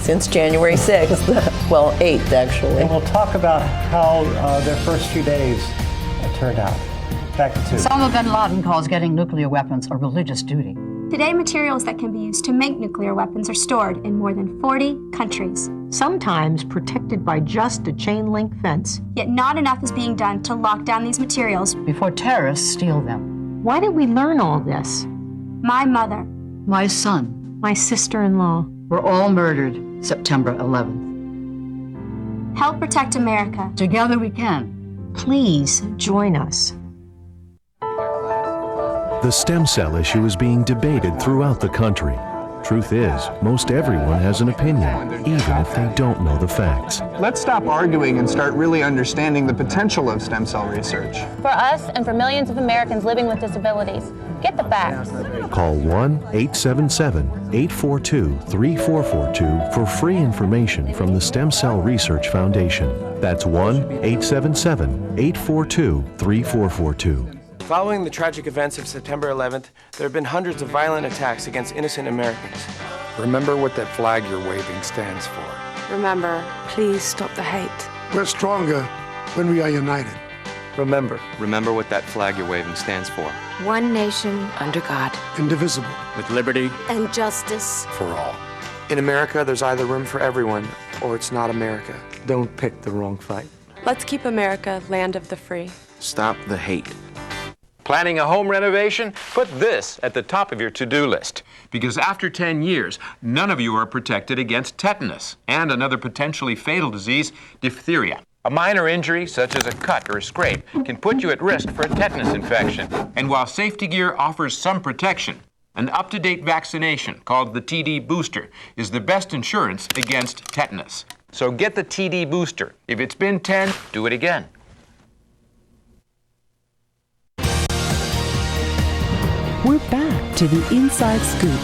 since January 6th, well, 8th actually. And we'll talk about how their first few days turned out. Back to 2. Osama bin Laden calls getting nuclear weapons a religious duty. Today, materials that can be used to make nuclear weapons are stored in more than 40 countries. Sometimes protected by just a chain link fence. Yet not enough is being done to lock down these materials before terrorists steal them. Why did we learn all this? My mother, my son, my sister-in-law were all murdered September 11th. Help protect America. Together we can. Please join us. The stem cell issue is being debated throughout the country. Truth is, most everyone has an opinion, even if they don't know the facts. Let's stop arguing and start really understanding the potential of stem cell research. For us and for millions of Americans living with disabilities, get the facts. Call 1-877-842-3442 for free information from the Stem Cell Research Foundation. That's 1-877-842-3442. Following the tragic events of September 11th, there have been hundreds of violent attacks against innocent Americans. Remember what that flag you're waving stands for. Remember, please stop the hate. We're stronger when we are united. Remember what that flag you're waving stands for. One nation, under God, indivisible, with liberty and justice for all. In America, there's either room for everyone or it's not America. Don't pick the wrong fight. Let's keep America land of the free. Stop the hate. Planning a home renovation? Put this at the top of your to-do list. Because after 10 years, none of you are protected against tetanus and another potentially fatal disease, diphtheria. A minor injury, such as a cut or a scrape, can put you at risk for a tetanus infection. And while safety gear offers some protection, an up-to-date vaccination called the TD booster is the best insurance against tetanus. So get the TD booster. If it's been 10, do it again. We're back to the Inside Scoop.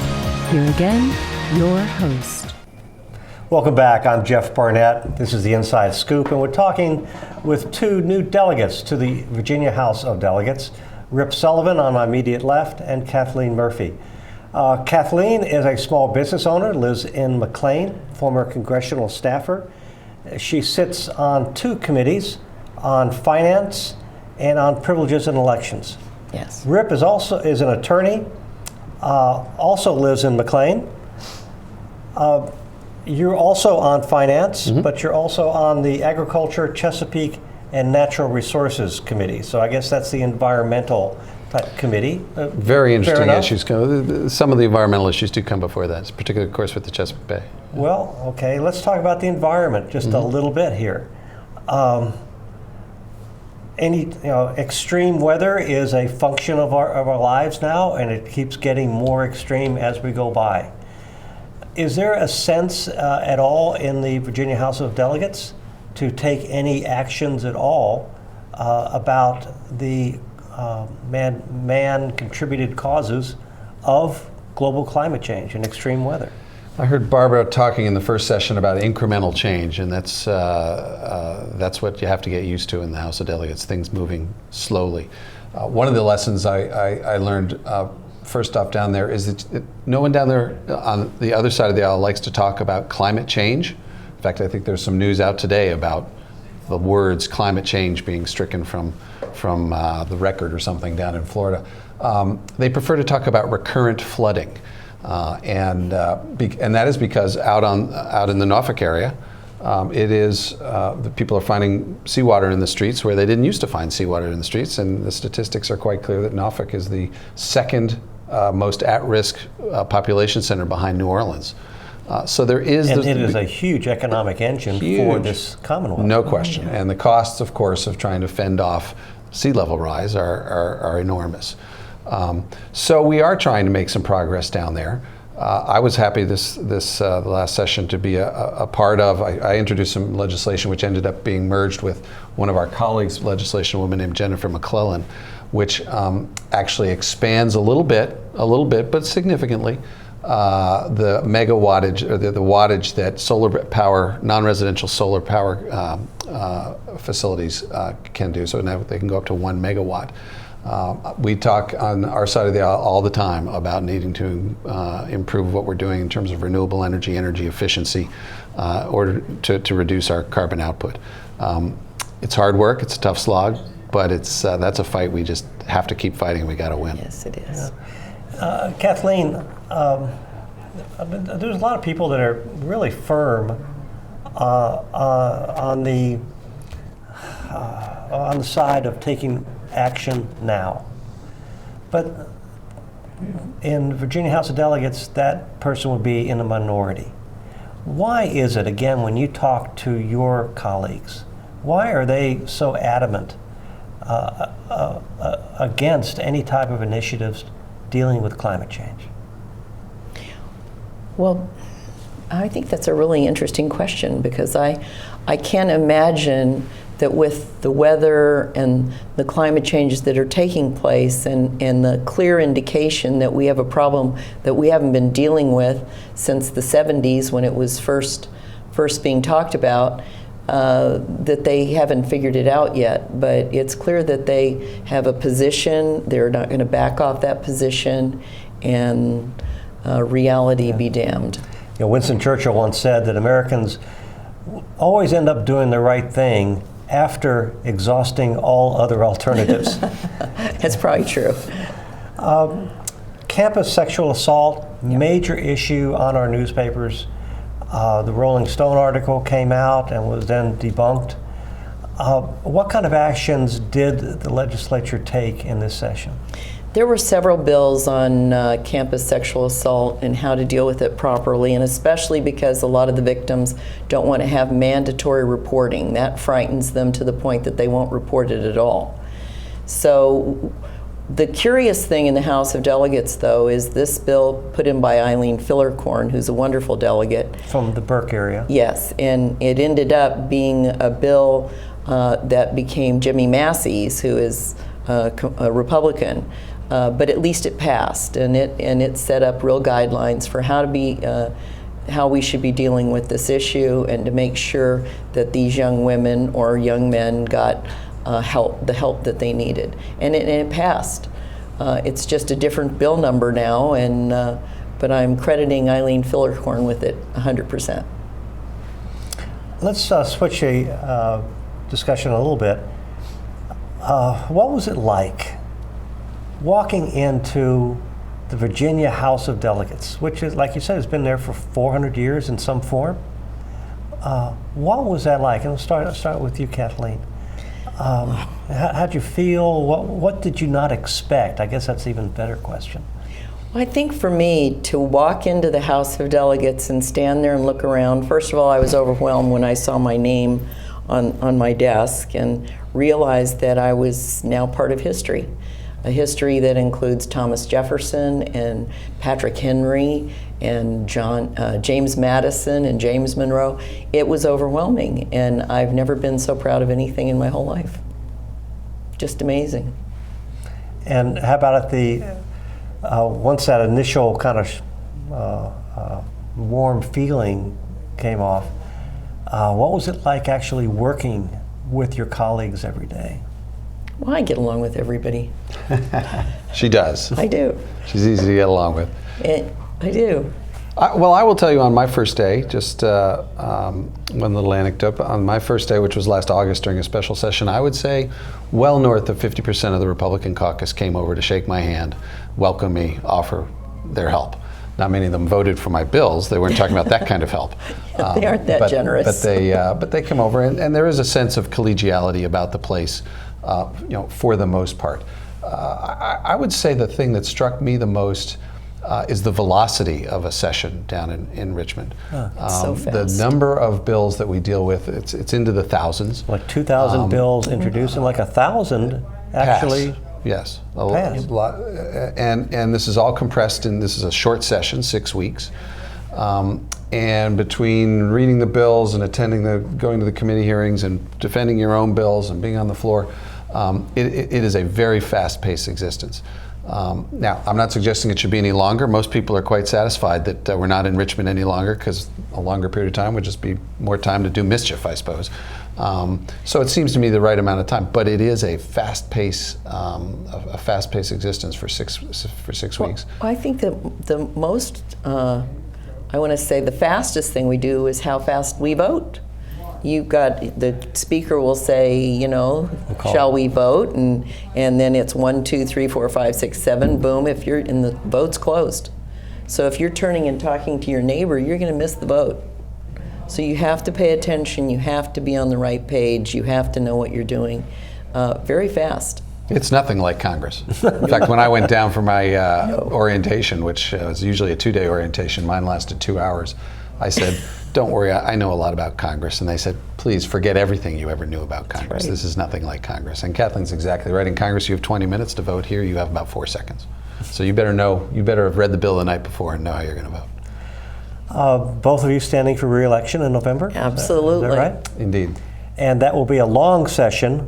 Here again, your host. Welcome back. I'm Jeff Barnett. This is the Inside Scoop, and we're talking with two new delegates to the Virginia House of Delegates, Rip Sullivan on my immediate left and Kathleen Murphy. Kathleen is a small business owner, lives in McLean, former congressional staffer. She sits on two committees, on finance and on privileges and elections. Yes. Rip is an attorney, also lives in McLean. You're also on finance, but you're also on the Agriculture, Chesapeake, and Natural Resources Committee. So I guess that's the environmental type committee. Very interesting issues. Some of the environmental issues do come before that, particularly, of course, with the Chesapeake Bay. Well, okay, let's talk about the environment just a little bit here. Extreme weather is a function of our lives now, and it keeps getting more extreme as we go by. Is there a sense at all in the Virginia House of Delegates to take any actions at all about the man-contributed causes of global climate change and extreme weather? I heard Barbara talking in the first session about incremental change, and that's what you have to get used to in the House of Delegates, things moving slowly. One of the lessons I learned first off down there is that no one down there on the other side of the aisle likes to talk about climate change. In fact, I think there's some news out today about the words climate change being stricken from the record or something down in Florida. They prefer to talk about recurrent flooding. And that is because out in the Norfolk area, the people are finding seawater in the streets where they didn't used to find seawater in the streets, and the statistics are quite clear that Norfolk is the second most at-risk population center behind New Orleans. So there is, and it is a huge economic engine for this Commonwealth. No question, and the costs, of course, of trying to fend off sea level rise are enormous. So we are trying to make some progress down there. I was happy the last session to be a part of. I introduced some legislation which ended up being merged with one of our colleagues' legislation, a woman named Jennifer McClellan, which actually expands a little bit, but significantly, the megawattage, or the wattage that solar power, non-residential solar power facilities can do. So now they can go up to 1 megawatt. We talk on our side of the aisle all the time about needing to improve what we're doing in terms of renewable energy efficiency, in order to reduce our carbon output. It's hard work, it's a tough slog, but that's a fight we just have to keep fighting, and we got to win. Yes, it is. Kathleen, there's a lot of people that are really firm on the side of taking action now. But in Virginia House of Delegates, that person would be in the minority. Why is it, again, when you talk to your colleagues, why are they so adamant against any type of initiatives dealing with climate change? Well, I think that's a really interesting question, because I can't imagine that with the weather and the climate changes that are taking place and the clear indication that we have a problem that we haven't been dealing with since the 70s when it was first being talked about, that they haven't figured it out yet. But it's clear that they have a position, they're not going to back off that position, and reality be damned. Winston Churchill once said that Americans always end up doing the right thing after exhausting all other alternatives. That's probably true. Campus sexual assault, major issue on our newspapers. The Rolling Stone article came out and was then debunked. What kind of actions did the legislature take in this session? There were several bills on campus sexual assault and how to deal with it properly, and especially because a lot of the victims don't want to have mandatory reporting. That frightens them to the point that they won't report it at all. So the curious thing in the House of Delegates, though, is this bill put in by Eileen Fillerkorn, who's a wonderful delegate. From the Burke area. Yes, and it ended up being a bill that became Jimmy Massey's, who is a Republican. But at least it passed, and it set up real guidelines for how we should be dealing with this issue, and to make sure that these young women or young men got the help that they needed, and it passed. It's just a different bill number now, but I'm crediting Eileen Fillerkorn with it 100%. Let's switch a discussion a little bit. What was it like walking into the Virginia House of Delegates, which is, like you said, has been there for 400 years in some form? What was that like? And I'll start with you, Kathleen. How'd you feel? What did you not expect? I guess that's an even better question. Well, I think for me, to walk into the House of Delegates and stand there and look around, first of all, I was overwhelmed when I saw my name on my desk and realized that I was now part of history. A history that includes Thomas Jefferson and Patrick Henry and James Madison and James Monroe. It was overwhelming, and I've never been so proud of anything in my whole life. Just amazing. And how about at the once that initial kind of warm feeling came off, what was it like actually working with your colleagues every day? Well, I get along with everybody. She does. I do. She's easy to get along with. I do. Well, I will tell you on my first day, just one little anecdote. On my first day, which was last August during a special session, I would say well north of 50% of the Republican caucus came over to shake my hand, welcome me, offer their help. Not many of them voted for my bills. They weren't talking about that kind of help. They aren't that generous. But they come over, and there is a sense of collegiality about the place, for the most part. I would say the thing that struck me the most is the velocity of a session down in Richmond. So fast. The number of bills that we deal with, it's into the thousands. Like 2,000 bills introduced, and like 1,000 actually. Yes, a lot, and this is all compressed in. This is a short session, 6 weeks, and between reading the bills and going to the committee hearings and defending your own bills and being on the floor, it is a very fast-paced existence. Now, I'm not suggesting it should be any longer. Most people are quite satisfied that we're not in Richmond any longer, because a longer period of time would just be more time to do mischief, I suppose. So it seems to me the right amount of time, but it is a fast-paced existence for six weeks. Well, I think that the most, I want to say the fastest thing we do is how fast we vote. You've got, the speaker will say, shall we vote? And then it's 1, 2, 3, 4, 5, 6, 7, boom, if you're in the vote's closed. So if you're turning and talking to your neighbor, you're going to miss the vote. So you have to pay attention, you have to be on the right page, you have to know what you're doing very fast. It's nothing like Congress. In fact, when I went down for my orientation, which was usually a 2-day orientation, mine lasted 2 hours, I said, don't worry, I know a lot about Congress. And they said, please forget everything you ever knew about Congress. Right. This is nothing like Congress. And Kathleen's exactly right. In Congress, you have 20 minutes to vote. Here, you have about 4 seconds. So you better have read the bill the night before and know how you're going to vote. Both of you standing for re-election in November? Absolutely. Is that right? Indeed. And that will be a long session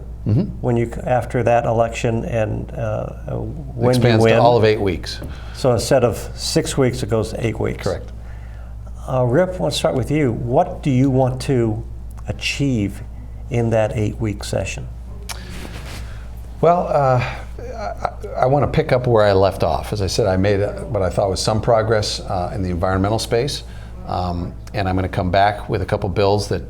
when after that election, and when you win. Expands to all of 8 weeks. So instead of 6 weeks, it goes to 8 weeks. Correct. Rip, let's start with you. What do you want to achieve in that 8-week session? Well, I want to pick up where I left off. As I said, I made what I thought was some progress in the environmental space, and I'm going to come back with a couple bills that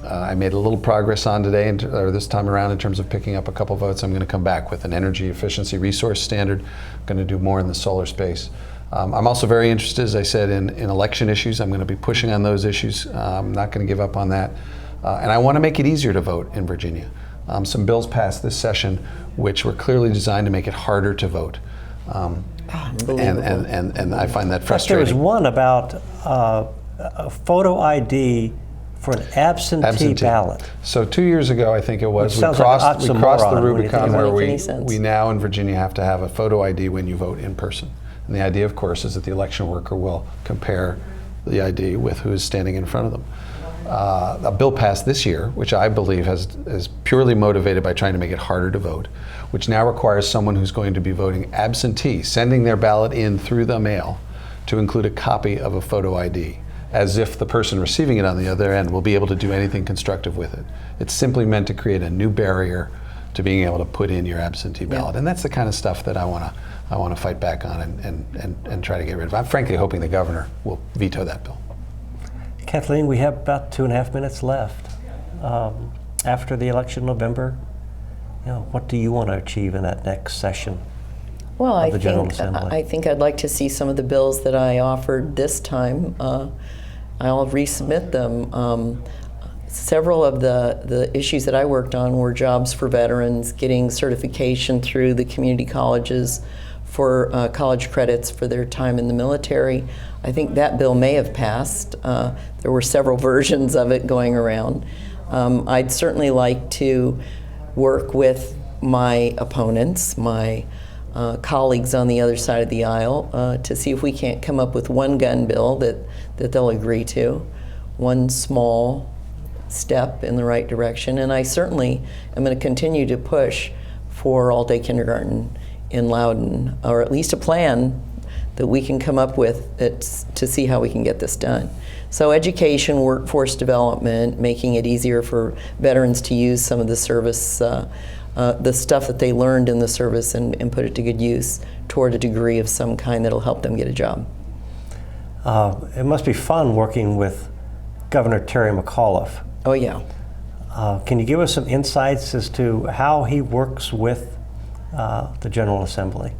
I made a little progress on today, or this time around, in terms of picking up a couple votes. I'm going to come back with an energy efficiency resource standard. I'm going to do more in the solar space. I'm also very interested, as I said, in election issues. I'm going to be pushing on those issues. I'm not going to give up on that. And I want to make it easier to vote in Virginia. Some bills passed this session which were clearly designed to make it harder to vote. And I find that frustrating. There was one about a photo ID for an absentee ballot. So 2 years ago, I think it was, we crossed the Rubicon where we now in Virginia have to have a photo ID when you vote in person. And the idea, of course, is that the election worker will compare the ID with who is standing in front of them. A bill passed this year, which I believe is purely motivated by trying to make it harder to vote, which now requires someone who's going to be voting absentee, sending their ballot in through the mail, to include a copy of a photo ID, as if the person receiving it on the other end will be able to do anything constructive with it. It's simply meant to create a new barrier to being able to put in your absentee ballot. And that's the kind of stuff that I want to fight back on and try to get rid of. I'm frankly hoping the governor will veto that bill. Kathleen, we have about 2.5 minutes left. After the election in November, what do you want to achieve in that next session? Well, of the General Assembly? I think I'd like to see some of the bills that I offered this time. I'll resubmit them. Several of the issues that I worked on were jobs for veterans, getting certification through the community colleges for college credits for their time in the military. I think that bill may have passed. There were several versions of it going around. I'd certainly like to work with my opponents, my colleagues on the other side of the aisle, to see if we can't come up with one gun bill that they'll agree to, one small step in the right direction. And I certainly am going to continue to push for all-day kindergarten in Loudoun, or at least a plan that we can come up with to see how we can get this done. So education, workforce development, making it easier for veterans to use some of the service, the stuff that they learned in the service and put it to good use toward a degree of some kind that'll help them get a job. It must be fun working with Governor Terry McAuliffe. Oh, yeah. Can you give us some insights as to how he works with the General Assembly?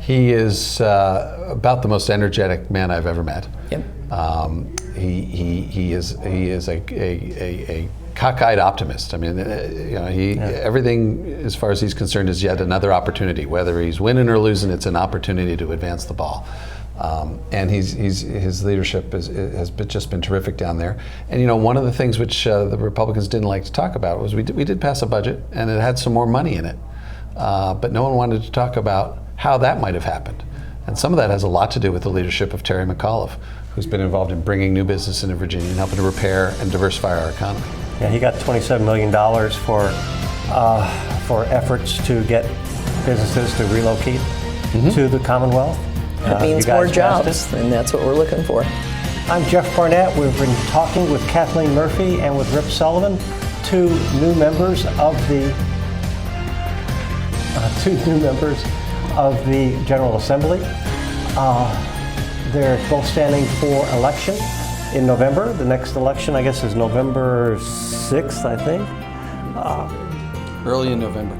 He is about the most energetic man I've ever met. Yep. He is a cockeyed optimist. I mean, everything as far as he's concerned is yet another opportunity. Whether he's winning or losing, it's an opportunity to advance the ball. And his leadership has just been terrific down there. And one of the things which the Republicans didn't like to talk about was we did pass a budget and it had some more money in it, but no one wanted to talk about how that might have happened. And some of that has a lot to do with the leadership of Terry McAuliffe, who's been involved in bringing new business into Virginia and helping to repair and diversify our economy. Yeah, he got $27 million for efforts to get businesses to relocate to the Commonwealth. That means more jobs, and that's what we're looking for. I'm Jeff Barnett. We've been talking with Kathleen Murphy and with Rip Sullivan, two new members of the General Assembly. They're both standing for election in November. The next election, I guess, is November 6th, I think. Early in November.